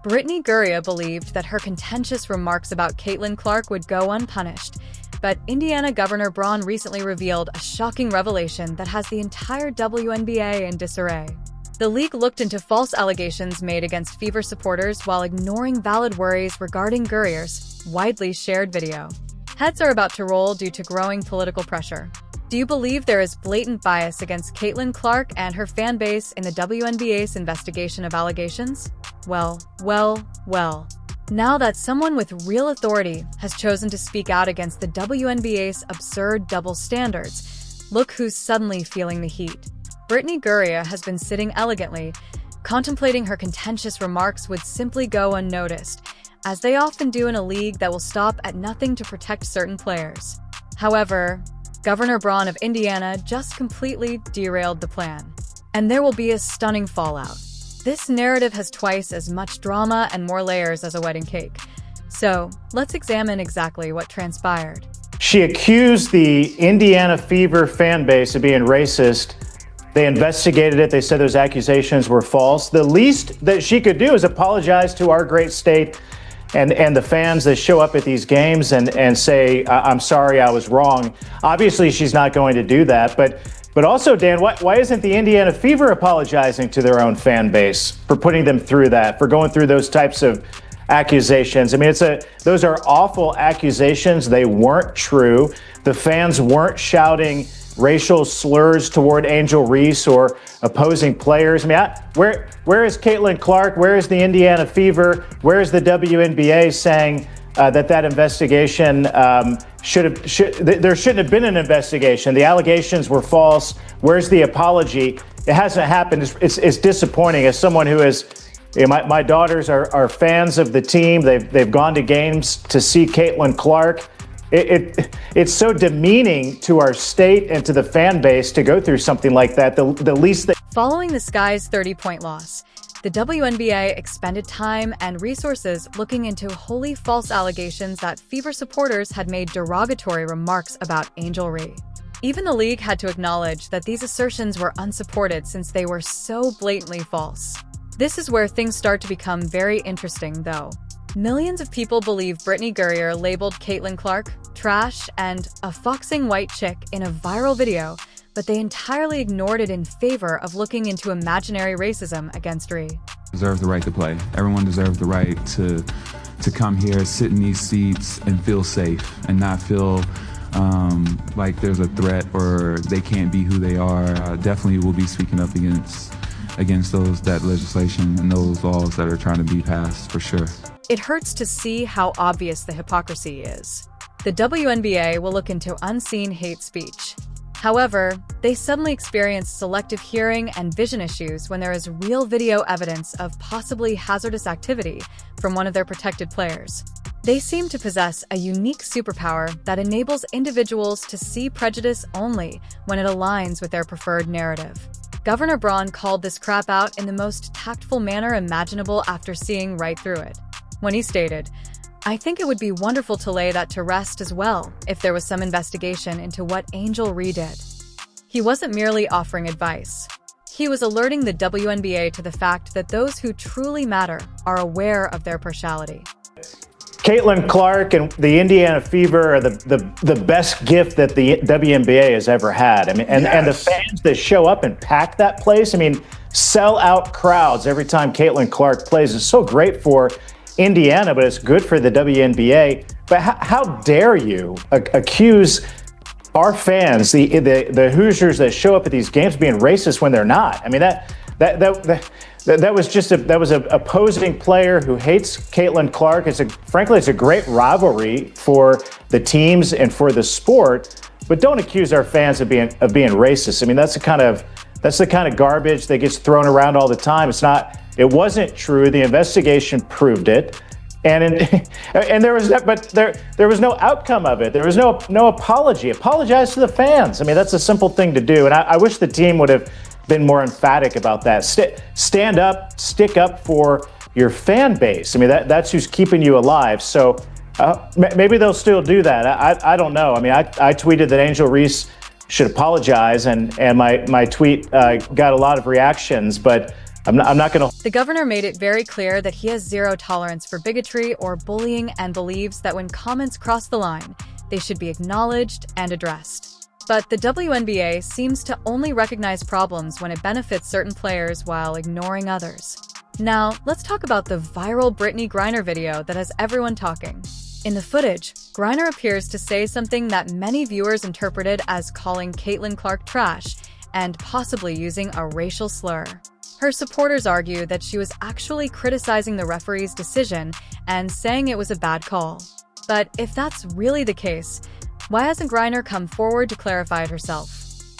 Brittney Griner believed that her contentious remarks about Caitlin Clark would go unpunished, but Indiana Governor Braun recently revealed a shocking revelation that has the entire WNBA in disarray. The league looked into false allegations made against Fever supporters while ignoring valid worries regarding Griner's widely shared video. Heads are about to roll due to growing political pressure. Do you believe there is blatant bias against Caitlin Clark and her fan base in the WNBA's investigation of allegations? Well. Now that someone with real authority has chosen to speak out against the WNBA's absurd double standards, look who's suddenly feeling the heat. Brittney Griner has been sitting elegantly, contemplating her contentious remarks would simply go unnoticed, as they often do in a league that will stop at nothing to protect certain players. However, Governor Braun of Indiana just completely derailed the plan, and there will be a stunning fallout. This narrative has twice as much drama and more layers as a wedding cake. So, let's examine exactly what transpired. She accused the Indiana Fever fan base of being racist. They investigated it. They said those accusations were false. The least that she could do is apologize to our great state and the fans that show up at these games and say, I'm sorry, I was wrong. Obviously, she's not going to do that. But also, Dan, why isn't the Indiana Fever apologizing to their own fan base for putting them through that, for going through those types of accusations? I mean, those are awful accusations. They weren't true. The fans weren't shouting racial slurs toward Angel Reese or opposing players. I mean, where is Caitlin Clark? Where is the Indiana Fever? Where is the WNBA saying that investigation there shouldn't have been an investigation? The allegations were false. Where's the apology? It hasn't happened. It's disappointing. As someone who is, my daughters are fans of the team. They've gone to games to see Caitlin Clark. It's so demeaning to our state and to the fan base to go through something like that. The least that. Following the Sky's 30-point loss, the WNBA expended time and resources looking into wholly false allegations that Fever supporters had made derogatory remarks about Angel Reese. Even the league had to acknowledge that these assertions were unsupported since they were so blatantly false. This is where things start to become very interesting, though. Millions of people believe Brittney Griner labeled Caitlin Clark trash and a foxing white chick in a viral video, but they entirely ignored it in favor of looking into imaginary racism against Reese. Deserve the right to play. Everyone deserves the right to come here, sit in these seats, and feel safe and not feel like there's a threat or they can't be who they are. Definitely will be speaking up against that legislation and those laws that are trying to be passed, for sure. It hurts to see how obvious the hypocrisy is. The WNBA will look into unseen hate speech. However, they suddenly experience selective hearing and vision issues when there is real video evidence of possibly hazardous activity from one of their protected players. They seem to possess a unique superpower that enables individuals to see prejudice only when it aligns with their preferred narrative. Governor Braun called this crap out in the most tactful manner imaginable after seeing right through it, when he stated, "I think it would be wonderful to lay that to rest as well if there was some investigation into what Angel Reese did." He wasn't merely offering advice. He was alerting the WNBA to the fact that those who truly matter are aware of their partiality. Caitlin Clark and the Indiana Fever are the best gift that the WNBA has ever had. I mean, and the fans that show up and pack that place, I mean, sell out crowds every time Caitlin Clark plays. It's so great for Indiana, but it's good for the WNBA. But how dare you accuse our fans, the Hoosiers that show up at these games, being racist when they're not? I mean, that was a opposing player who hates Caitlin Clark. Frankly, it's a great rivalry for the teams and for the sport. But don't accuse our fans of being racist. I mean, that's the kind of garbage that gets thrown around all the time. It wasn't true. The investigation proved it, and there was no outcome of it. There was no apology. Apologize to the fans. I mean, that's a simple thing to do, and I wish the team would have been more emphatic about that. Stand up, stick up for your fan base. I mean, that's who's keeping you alive. So maybe they'll still do that. I don't know. I mean, I tweeted that Angel Reese should apologize, and my tweet got a lot of reactions, but I'm not going to. The governor made it very clear that he has zero tolerance for bigotry or bullying and believes that when comments cross the line, they should be acknowledged and addressed. But the WNBA seems to only recognize problems when it benefits certain players while ignoring others. Now, let's talk about the viral Brittney Griner video that has everyone talking. In the footage, Griner appears to say something that many viewers interpreted as calling Caitlin Clark trash and possibly using a racial slur. Her supporters argue that she was actually criticizing the referee's decision and saying it was a bad call. But if that's really the case, why hasn't Griner come forward to clarify it herself?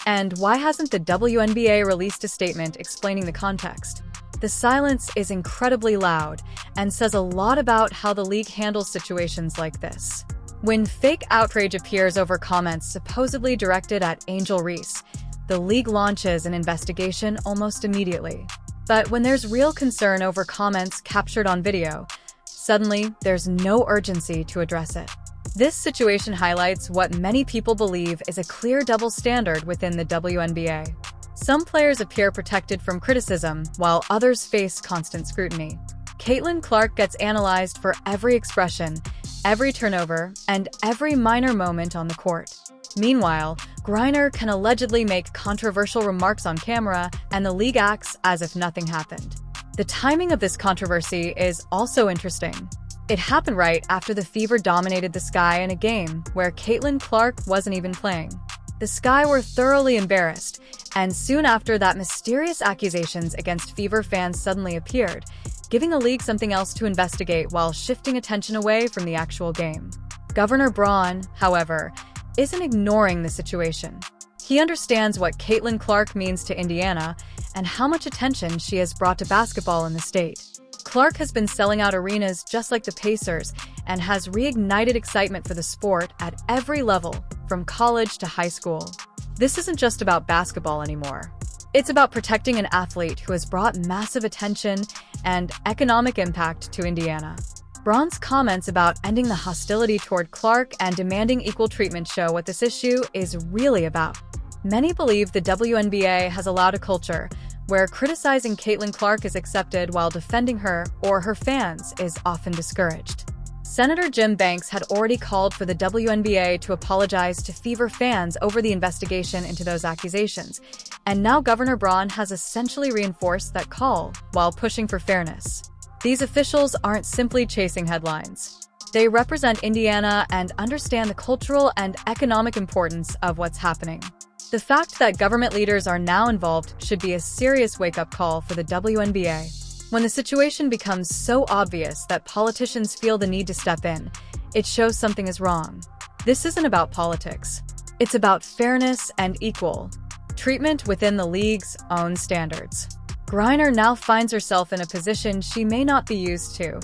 And why hasn't the WNBA released a statement explaining the context? The silence is incredibly loud and says a lot about how the league handles situations like this. When fake outrage appears over comments supposedly directed at Angel Reese, the league launches an investigation almost immediately. But when there's real concern over comments captured on video, suddenly there's no urgency to address it. This situation highlights what many people believe is a clear double standard within the WNBA. Some players appear protected from criticism, while others face constant scrutiny. Caitlin Clark gets analyzed for every expression, every turnover, and every minor moment on the court. Meanwhile, Griner can allegedly make controversial remarks on camera, and the league acts as if nothing happened. The timing of this controversy is also interesting. It happened right after the Fever dominated the Sky in a game where Caitlin Clark wasn't even playing. The Sky were thoroughly embarrassed, and soon after that, mysterious accusations against Fever fans suddenly appeared, giving the league something else to investigate while shifting attention away from the actual game. Governor Braun, however, isn't ignoring the situation. He understands what Caitlin Clark means to Indiana and how much attention she has brought to basketball in the state. Clark has been selling out arenas just like the Pacers and has reignited excitement for the sport at every level, from college to high school. This isn't just about basketball anymore. It's about protecting an athlete who has brought massive attention and economic impact to Indiana. Braun's comments about ending the hostility toward Clark and demanding equal treatment show what this issue is really about. Many believe the WNBA has allowed a culture where criticizing Caitlin Clark is accepted while defending her or her fans is often discouraged. Senator Jim Banks had already called for the WNBA to apologize to Fever fans over the investigation into those accusations, and now Governor Braun has essentially reinforced that call while pushing for fairness. These officials aren't simply chasing headlines. They represent Indiana and understand the cultural and economic importance of what's happening. The fact that government leaders are now involved should be a serious wake-up call for the WNBA. When the situation becomes so obvious that politicians feel the need to step in, it shows something is wrong. This isn't about politics. It's about fairness and equal treatment within the league's own standards. Griner now finds herself in a position she may not be used to,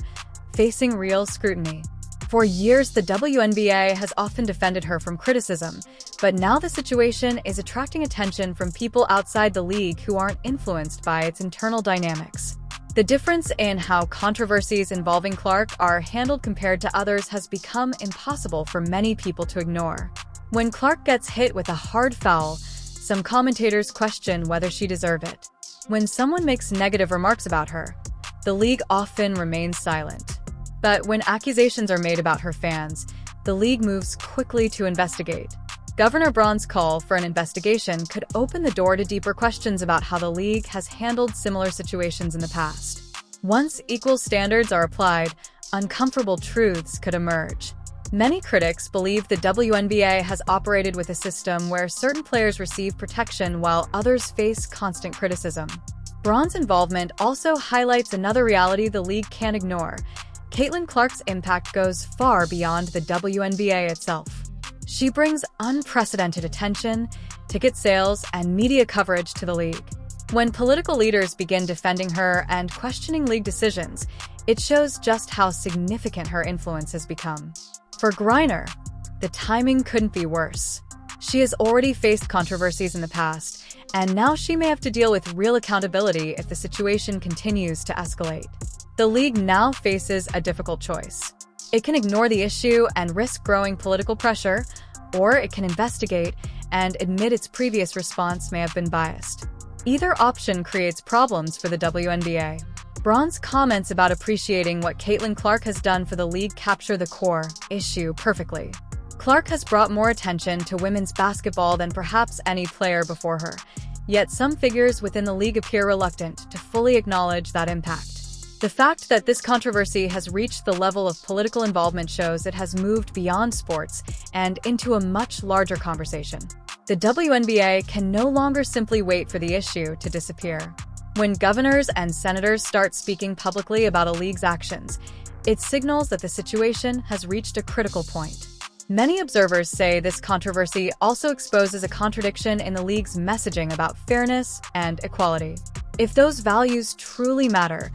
facing real scrutiny. For years, the WNBA has often defended her from criticism, but now the situation is attracting attention from people outside the league who aren't influenced by its internal dynamics. The difference in how controversies involving Clark are handled compared to others has become impossible for many people to ignore. When Clark gets hit with a hard foul, some commentators question whether she deserved it. When someone makes negative remarks about her, the league often remains silent. But when accusations are made about her fans, the league moves quickly to investigate. Governor Braun's call for an investigation could open the door to deeper questions about how the league has handled similar situations in the past. Once equal standards are applied, uncomfortable truths could emerge. Many critics believe the WNBA has operated with a system where certain players receive protection while others face constant criticism. Braun's involvement also highlights another reality the league can't ignore. Caitlin Clark's impact goes far beyond the WNBA itself. She brings unprecedented attention, ticket sales, and media coverage to the league. When political leaders begin defending her and questioning league decisions, it shows just how significant her influence has become. For Griner, the timing couldn't be worse. She has already faced controversies in the past, and now she may have to deal with real accountability if the situation continues to escalate. The league now faces a difficult choice. It can ignore the issue and risk growing political pressure, or it can investigate and admit its previous response may have been biased. Either option creates problems for the WNBA. Braun's comments about appreciating what Caitlin Clark has done for the league capture the core issue perfectly. Clark has brought more attention to women's basketball than perhaps any player before her, yet some figures within the league appear reluctant to fully acknowledge that impact. The fact that this controversy has reached the level of political involvement shows it has moved beyond sports and into a much larger conversation. The WNBA can no longer simply wait for the issue to disappear. When governors and senators start speaking publicly about a league's actions, it signals that the situation has reached a critical point. Many observers say this controversy also exposes a contradiction in the league's messaging about fairness and equality. If those values truly matter,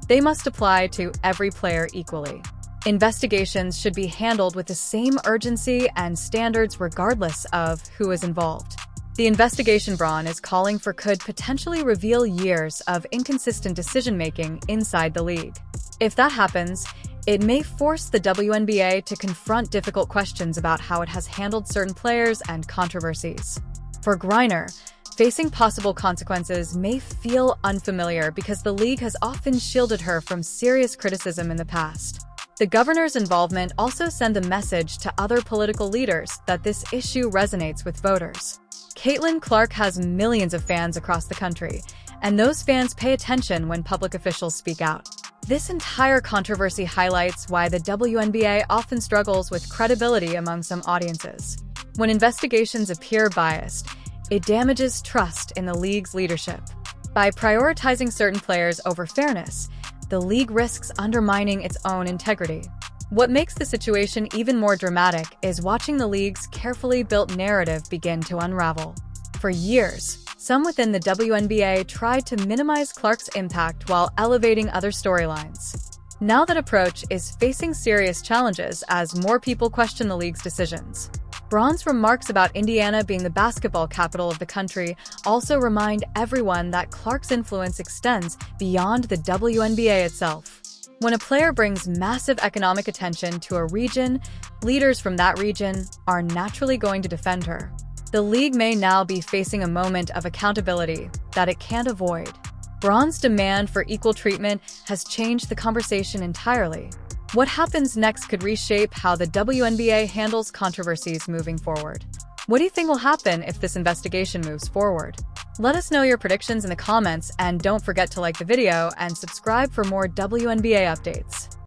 they must apply to every player equally. Investigations should be handled with the same urgency and standards regardless of who is involved. The investigation Braun is calling for could potentially reveal years of inconsistent decision-making inside the league. If that happens, it may force the WNBA to confront difficult questions about how it has handled certain players and controversies. For Griner, facing possible consequences may feel unfamiliar because the league has often shielded her from serious criticism in the past. The governor's involvement also sends a message to other political leaders that this issue resonates with voters. Caitlin Clark has millions of fans across the country, and those fans pay attention when public officials speak out. This entire controversy highlights why the WNBA often struggles with credibility among some audiences. When investigations appear biased, it damages trust in the league's leadership. By prioritizing certain players over fairness, the league risks undermining its own integrity. What makes the situation even more dramatic is watching the league's carefully built narrative begin to unravel. For years, some within the WNBA tried to minimize Clark's impact while elevating other storylines. Now that approach is facing serious challenges as more people question the league's decisions. Braun's remarks about Indiana being the basketball capital of the country also remind everyone that Clark's influence extends beyond the WNBA itself. When a player brings massive economic attention to a region, leaders from that region are naturally going to defend her. The league may now be facing a moment of accountability that it can't avoid. Braun's demand for equal treatment has changed the conversation entirely. What happens next could reshape how the WNBA handles controversies moving forward. What do you think will happen if this investigation moves forward? Let us know your predictions in the comments, and don't forget to like the video and subscribe for more WNBA updates.